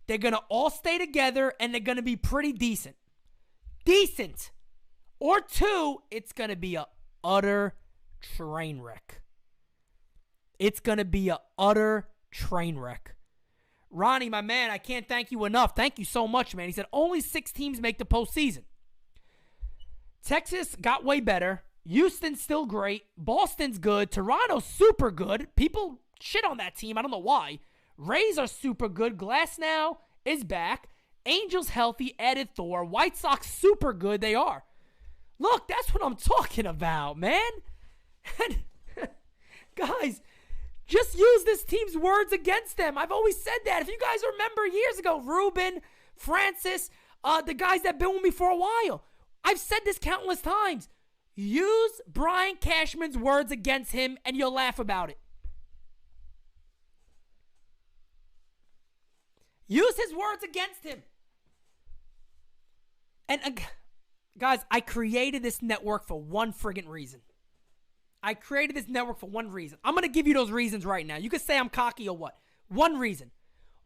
they're going to all stay together and they're going to be pretty decent. Decent. Or two, it's going to be a utter train wreck. It's going to be a utter train wreck. Ronnie, my man, I can't thank you enough. Thank you so much, man. He said only 6 teams make the postseason. Texas got way better. Houston's still great. Boston's good. Toronto's super good. People shit on that team. I don't know why. Rays are super good. Glasnow is back. Angels healthy. Added Thor. White Sox super good. They are. Look, that's what I'm talking about, man. Guys, just use this team's words against them. I've always said that. If you guys remember years ago, Ruben, Francis, the guys that have been with me for a while, I've said this countless times. Use Brian Cashman's words against him and you'll laugh about it. Use his words against him. And guys, I created this network for one friggin' reason. I'm going to give you those reasons right now. You can say I'm cocky or what. One reason,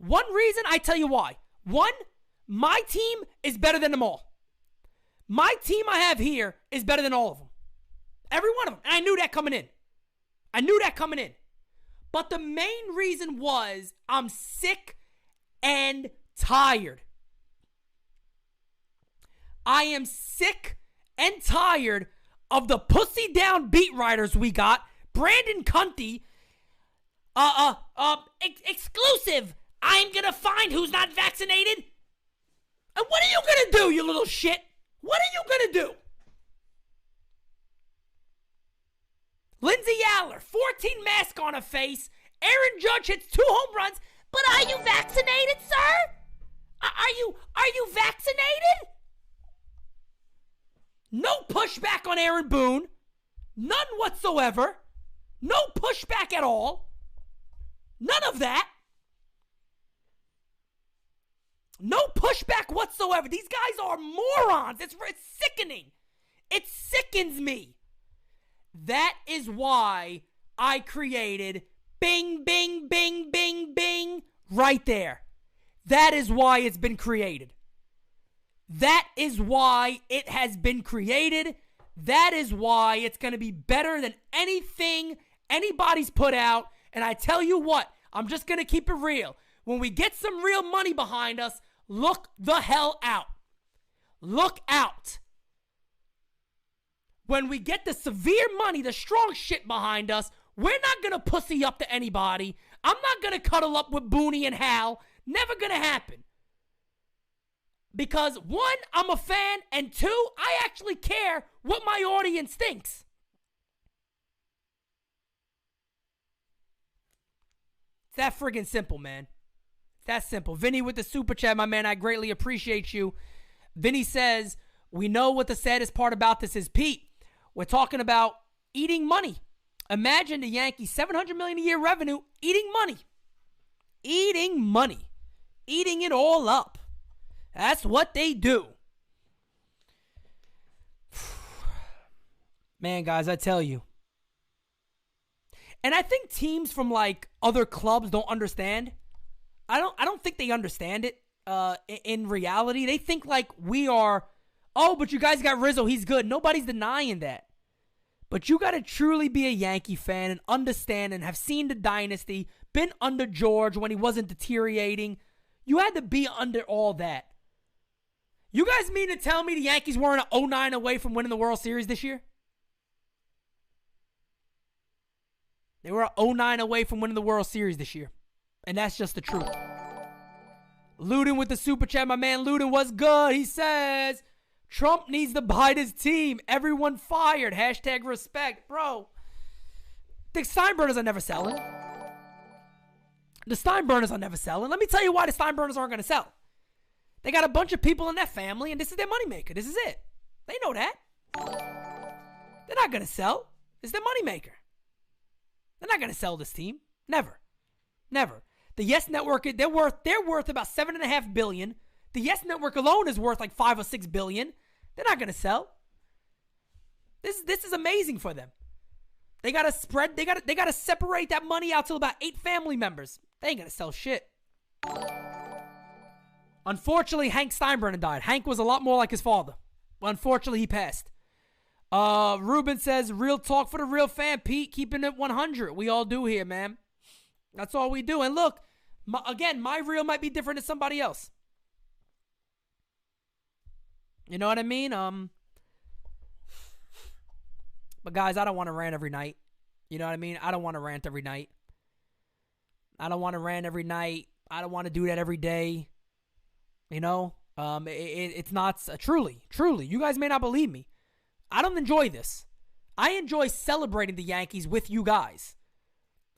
I tell you why. One, my team is better than them all. My team I have here is better than all of them. Every one of them. And I knew that coming in. But the main reason was I'm sick and tired. I am sick and tired of the pussy down beat writers we got. Brandon Cunty, exclusive. I'm gonna find who's not vaccinated. And what are you gonna do, you little shit? What are you gonna do? Lindsay Aller, 14 mask on her face. Aaron Judge hits 2 home runs. But are you vaccinated, sir? Are you vaccinated? No pushback on Aaron Boone. None whatsoever. No pushback at all. None of that. No pushback whatsoever. These guys are morons. It's sickening. It sickens me. That is why I created bing, bing, bing, bing, bing right there. That is why it's been created. That is why it has been created. That is why it's going to be better than anything anybody's put out. And I tell you what, I'm just going to keep it real. When we get some real money behind us, look the hell out. Look out. When we get the severe money, the strong shit behind us, we're not going to pussy up to anybody. I'm not going to cuddle up with Booney and Hal. Never going to happen. Because one, I'm a fan, and two, I actually care what my audience thinks. It's that friggin' simple, man. It's that simple. Vinny with the super chat, my man, I greatly appreciate you. Vinny says, we know what the saddest part about this is, Pete. We're talking about eating money. Imagine the Yankees, $700 million a year revenue, eating money. Eating money. Eating it all up. That's what they do. Man, guys, I tell you. And I think teams from like other clubs don't understand. I don't think they understand it in reality. They think like we are, oh, but you guys got Rizzo, he's good. Nobody's denying that. But you got to truly be a Yankee fan and understand and have seen the dynasty, been under George when he wasn't deteriorating. You had to be under all that. You guys mean to tell me the Yankees weren't an 0-9 away from winning the World Series this year? They were 0-9 away from winning the World Series this year. And that's just the truth. Luden with the super chat. My man Luden was good. He says, Trump needs to buy his team. Everyone fired. Hashtag respect. Bro, the Steinburners are never selling. Let me tell you why the Steinburners aren't going to sell. They got a bunch of people in that family, and this is their moneymaker. This is it. They know that. They're not going to sell. It's their moneymaker. They're not going to sell this team. Never. Never. The Yes Network, they're worth about $7.5 billion. The Yes Network alone is worth like $5 or $6 billion. They're not going to sell. This is amazing for them. They got to spread. They got to separate that money out to about 8 family members. They ain't going to sell shit. Unfortunately, Hank Steinbrenner died. Hank was a lot more like his father. Unfortunately, he passed. Ruben says, real talk for the real fan, Pete. Keeping it 100. We all do here, man. That's all we do. And look, my reel might be different than somebody else. You know what I mean? But guys, I don't want to rant every night. You know what I mean? I don't want to rant every night. I don't want to rant every night. I don't want to do that every day. You know? It's not truly. You guys may not believe me. I don't enjoy this. I enjoy celebrating the Yankees with you guys.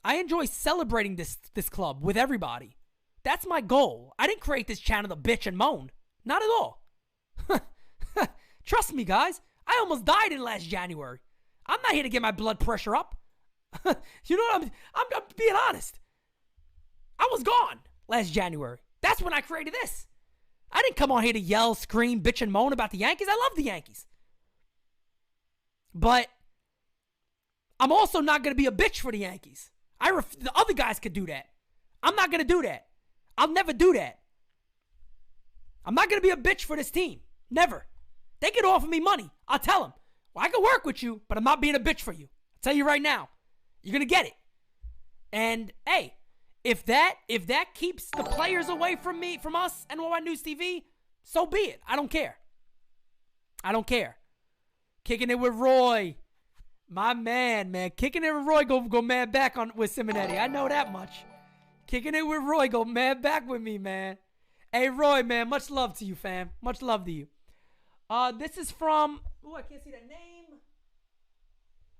I enjoy celebrating this club with everybody. That's my goal. I didn't create this channel to bitch and moan. Not at all. Trust me, guys. I almost died in last January. I'm not here to get my blood pressure up. You know what I'm being honest. I was gone last January. That's when I created this. I didn't come on here to yell, scream, bitch, and moan about the Yankees. I love the Yankees. But I'm also not going to be a bitch for the Yankees. The other guys could do that. I'm not going to do that. I'll never do that. I'm not going to be a bitch for this team. Never. They could offer me money. I'll tell them. Well, I can work with you, but I'm not being a bitch for you. I'll tell you right now. You're going to get it. And, hey, if that keeps the players away from me, from us, NY News TV, so be it. I don't care. I don't care. Kicking it with Roy. My man. Kicking it with Roy go mad back with Simonetti. I know that much. Kicking it with Roy go mad back with me, man. Hey, Roy, man. Much love to you, fam. Much love to you. This is from... Oh, I can't see that name.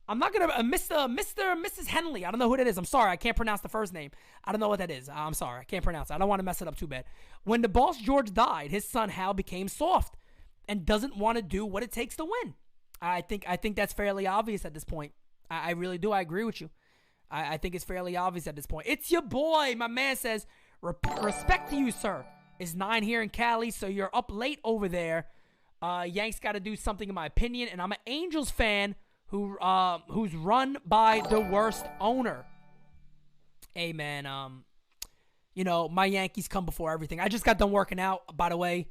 I'm not going to... Mrs. Henley. I don't know who that is. I'm sorry. I can't pronounce the first name. I don't know what that is. I'm sorry. I can't pronounce it. I don't want to mess it up too bad. When the boss George died, his son Hal became soft and doesn't want to do what it takes to win. I think that's fairly obvious at this point. I really do. I agree with you. I think it's fairly obvious at this point. It's your boy. My man says, respect to you, sir. It's 9 here in Cali, so you're up late over there. Yanks got to do something in my opinion, and I'm an Angels fan who's run by the worst owner. Hey, man, my Yankees come before everything. I just got done working out, by the way.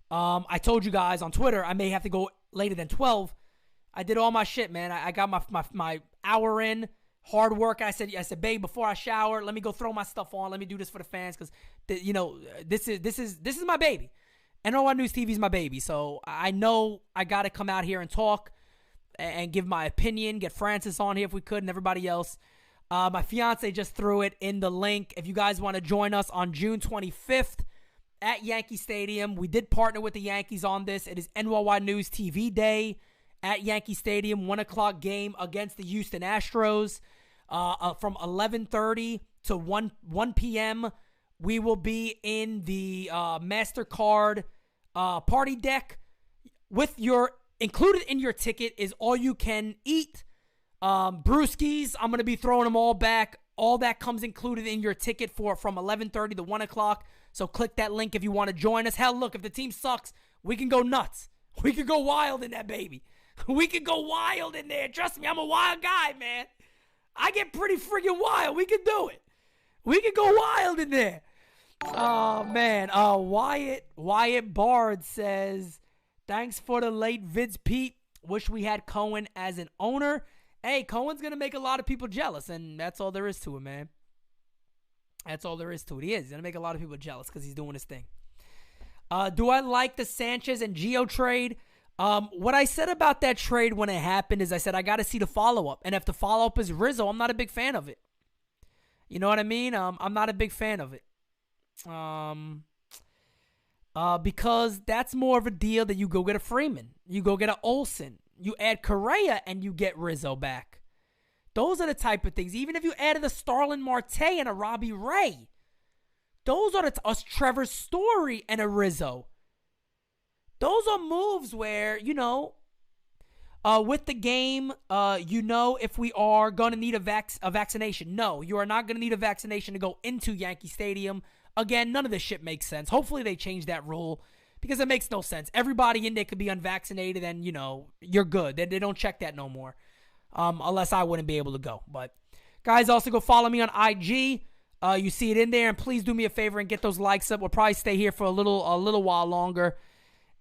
I told you guys on Twitter I may have to go later than 12. I did all my shit, man. I got my hour in, hard work. I said, babe, before I shower, let me go throw my stuff on. Let me do this for the fans because, this is my baby. NY News TV is my baby. So I know I got to come out here and talk and give my opinion, get Francis on here if we could and everybody else. My fiance just threw it in the link. If you guys want to join us on June 25th at Yankee Stadium, we did partner with the Yankees on this. It is NY News TV Day at Yankee Stadium, 1 o'clock game against the Houston Astros. From 11:30 to 1 p.m., we will be in the MasterCard party deck. Included in your ticket is all you can eat. Brewskis, I'm going to be throwing them all back. All that comes included in your ticket from 11:30 to 1 o'clock. So click that link if you want to join us. Hell, look, if the team sucks, we can go nuts. We can go wild in that baby. We can go wild in there. Trust me, I'm a wild guy, man. I get pretty freaking wild. We can do it. We can go wild in there. Oh, man. Wyatt Bard says, thanks for the late vids, Pete. Wish we had Cohen as an owner. Hey, Cohen's going to make a lot of people jealous, and that's all there is to it, man. That's all there is to it. He's going to make a lot of people jealous because he's doing his thing. Do I like the Sanchez and Gio trade? What I said about that trade when it happened is I said I got to see the follow-up. And if the follow-up is Rizzo, I'm not a big fan of it. You know what I mean? I'm not a big fan of it. Because that's more of a deal that you go get a Freeman. You go get a Olsen. You add Correa and you get Rizzo back. Those are the type of things. Even if you added a Starlin Marte and a Robbie Ray, those are a Trevor Story and a Rizzo. Those are moves where, with the game, if we are going to need a vaccination. No, you are not going to need a vaccination to go into Yankee Stadium. Again, none of this shit makes sense. Hopefully they change that rule because it makes no sense. Everybody in there could be unvaccinated and, you're good. They don't check that no more. Unless I wouldn't be able to go. But, guys, also go follow me on IG. You see it in there. And please do me a favor and get those likes up. We'll probably stay here for a little while longer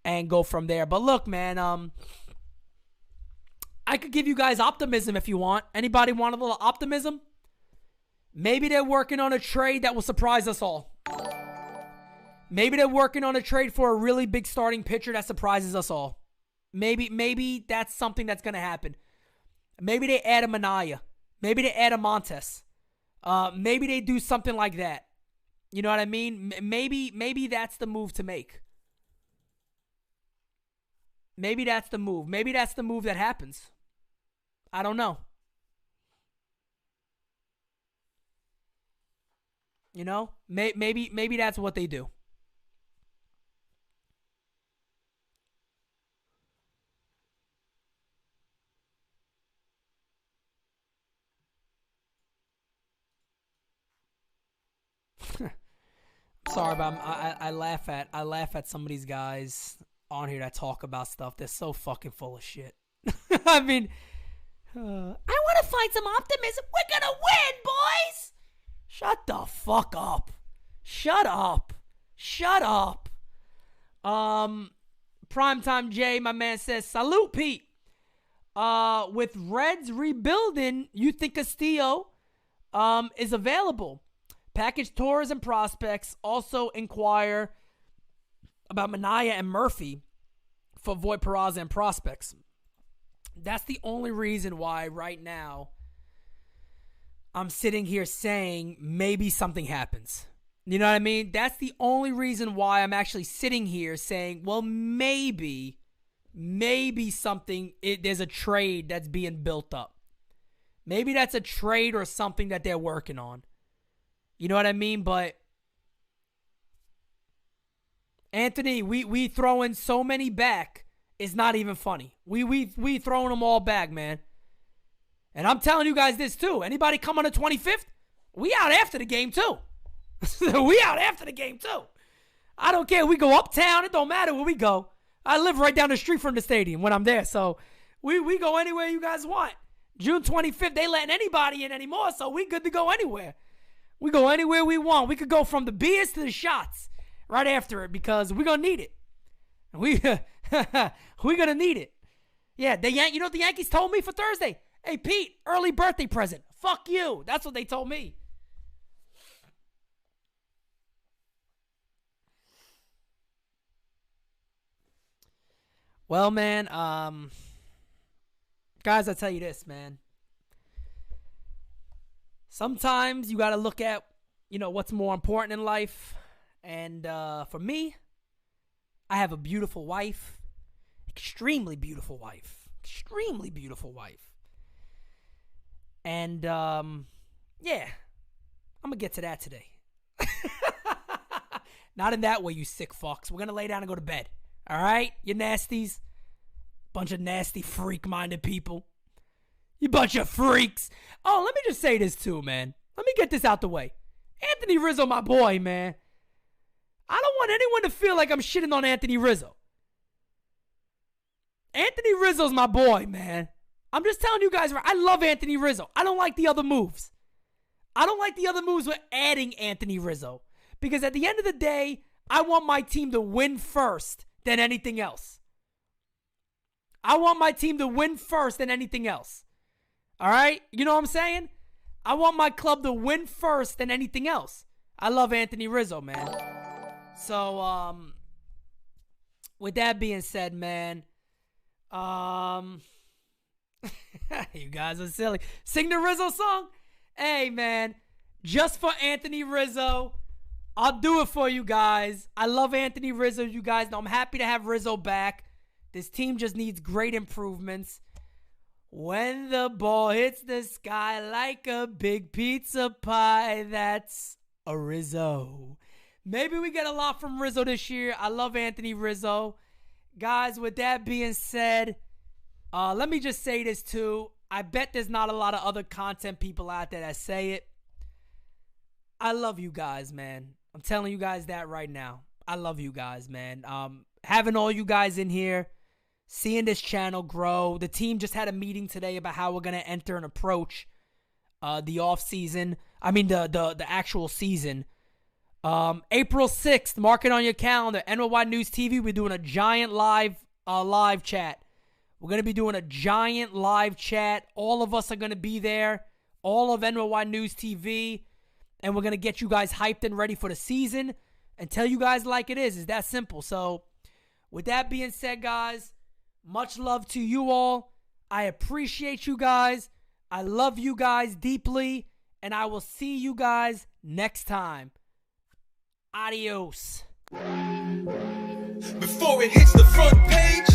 and go from there. But look, man, I could give you guys optimism if you want. Anybody want a little optimism? Maybe they're working on a trade that will surprise us all. Maybe they're working on a trade for a really big starting pitcher that surprises us all. Maybe that's something that's going to happen. Maybe they add a Manaya. Maybe they add a Montes. Maybe they do something like that. You know what I mean? Maybe that's the move to make. Maybe that's the move. Maybe that's the move that happens. I don't know. Maybe that's what they do. Sorry, but I laugh at some of these guys on here that talk about stuff. They're so fucking full of shit. I mean, I want to find some optimism. We're gonna win, boys. Shut the fuck up. Shut up. Shut up. Primetime J, my man says, salute, Pete. With Reds rebuilding, you think Castillo is available? Package tours and prospects. Also inquire about Minaya and Murphy for Voit Peraza and prospects. That's the only reason why right now I'm sitting here saying maybe something happens. You know what I mean? That's the only reason why I'm actually sitting here saying, well, maybe something, there's a trade that's being built up. Maybe that's a trade or something that they're working on. You know what I mean? But Anthony, we throwing so many back, it's not even funny. We throwing them all back, man. And I'm telling you guys this too. Anybody come on the 25th? We out after the game too. We out after the game too. I don't care. We go uptown. It don't matter where we go. I live right down the street from the stadium when I'm there. So we go anywhere you guys want. June 25th, they letting anybody in anymore, so we good to go anywhere. We go anywhere we want. We could go from the beers to the shots right after it because we're going to need it. We're going to need it. Yeah, you know what the Yankees told me for Thursday? Hey, Pete, early birthday present. Fuck you. That's what they told me. Well, man, guys, I'll tell you this, man. Sometimes you got to look at, what's more important in life. And for me, I have a beautiful wife. Extremely beautiful wife. Extremely beautiful wife. And, yeah, I'm going to get to that today. Not in that way, you sick fucks. We're going to lay down and go to bed. All right? You nasties. Bunch of nasty freak-minded people. You bunch of freaks. Oh, let me just say this too, man. Let me get this out the way. Anthony Rizzo, my boy, man. I don't want anyone to feel like I'm shitting on Anthony Rizzo. Anthony Rizzo's my boy, man. I'm just telling you guys, I love Anthony Rizzo. I don't like the other moves. I don't like the other moves with adding Anthony Rizzo. Because at the end of the day, I want my team to win first than anything else. I want my team to win first than anything else. All right? You know what I'm saying? I want my club to win first than anything else. I love Anthony Rizzo, man. So, with that being said, man, you guys are silly. Sing the Rizzo song? Hey, man, just for Anthony Rizzo, I'll do it for you guys. I love Anthony Rizzo. You guys know I'm happy to have Rizzo back. This team just needs great improvements. When the ball hits the sky like a big pizza pie, that's a Rizzo. Maybe we get a lot from Rizzo this year. I love Anthony Rizzo. Guys, with that being said, let me just say this too. I bet there's not a lot of other content people out there that say it. I love you guys, man. I'm telling you guys that right now. I love you guys, man. Having all you guys in here, seeing this channel grow. The team just had a meeting today about how we're going to enter and approach the off season. I mean, the actual season. April 6th, mark it on your calendar. NY News TV, we're doing a giant live chat. We're going to be doing a giant live chat. All of us are going to be there. All of NY News TV. And we're going to get you guys hyped and ready for the season and tell you guys like it is. It's that simple. So, with that being said, guys, much love to you all. I appreciate you guys. I love you guys deeply. And I will see you guys next time. Adios. Before it hits the front page,